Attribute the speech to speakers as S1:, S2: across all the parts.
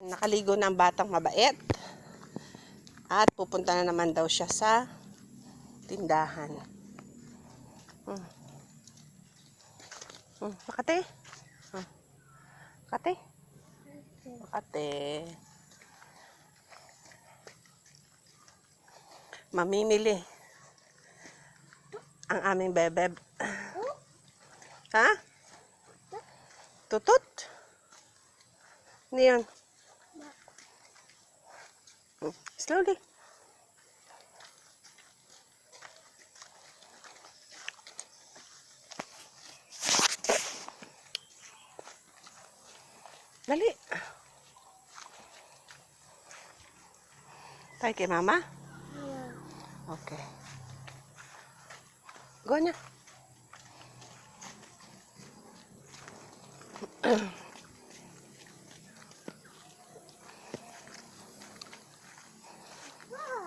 S1: Nakaligo na ang batang mabait. At pupunta na naman daw siya sa tindahan. Makate. Makate. Makate. Mamimili ang aming bebeb. Ha? Tutut? Ano yan? Slowly. Dali. Tayo kay mama? Okay. Go na.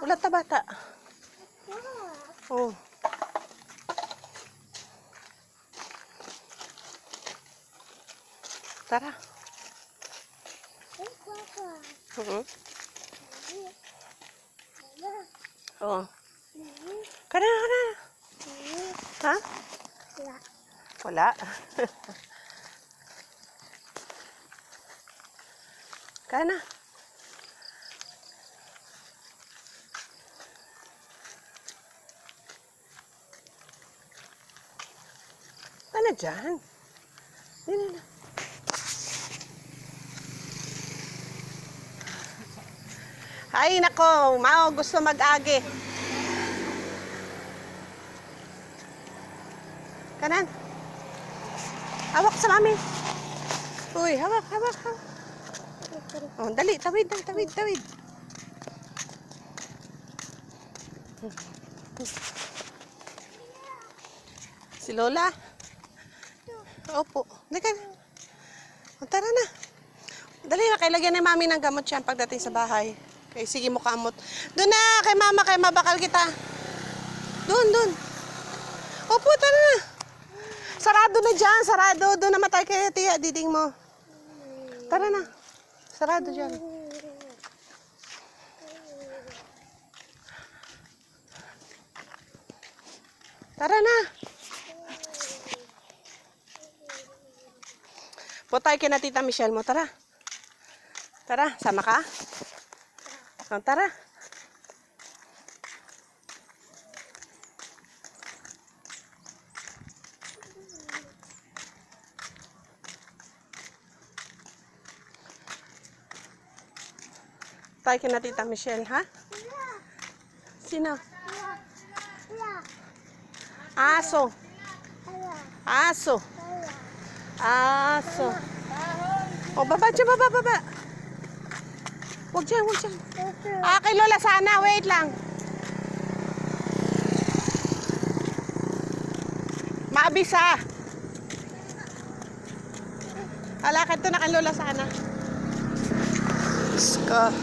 S1: Wala ta bata. Oh. Tara. Oh. Kana, kana. Ha? Wala. Kana. Kana dyan. Dito na. Ay, nako. Mao, gusto mag-agi. Kanan. Hawak sa mami. Uy, hawak, hawak, hawak. Oh, dali, tawid, tawid, tawid. Si Lola. Opo. Dali. Tara na. Dali na, kay lagyan ni mami ng gamot siya pagdating sa bahay. Okay, sige mo kamot. Doon na, kay mama, kay mabakal kita. Doon. Opo, tara na. Sarado na dyan, sarado. Doon na matay kay tiya, diding mo. Tara na. Sarado dyan. Tara na. Putay kay na tita Michelle mo, tara. Tara, sama ka? Oh, tara. Tayo kina tita Michelle, ha? Sino? Aso. Aso. Aso. O, baba dyan, baba. Huwag dyan. Kay Lola sana. Wait lang. Maabisa. Alakad to na kay Lola sana. Ska.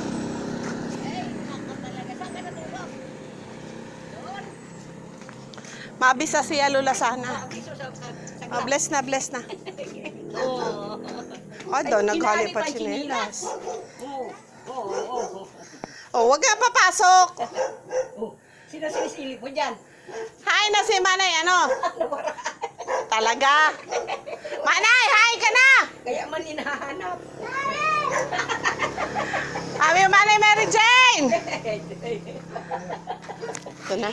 S1: Maabisa siya Lola sana. Oh, bless na. Oh, doon naghali pa chinelas. Oh, wag ka papasok.
S2: Sino sinisilip mo dyan?
S1: Hi na si Manay, ano? Talaga? Manay, hi ka na!
S2: Kaya man hinahanap.
S1: Ami Manay Mary Jane! Ito na.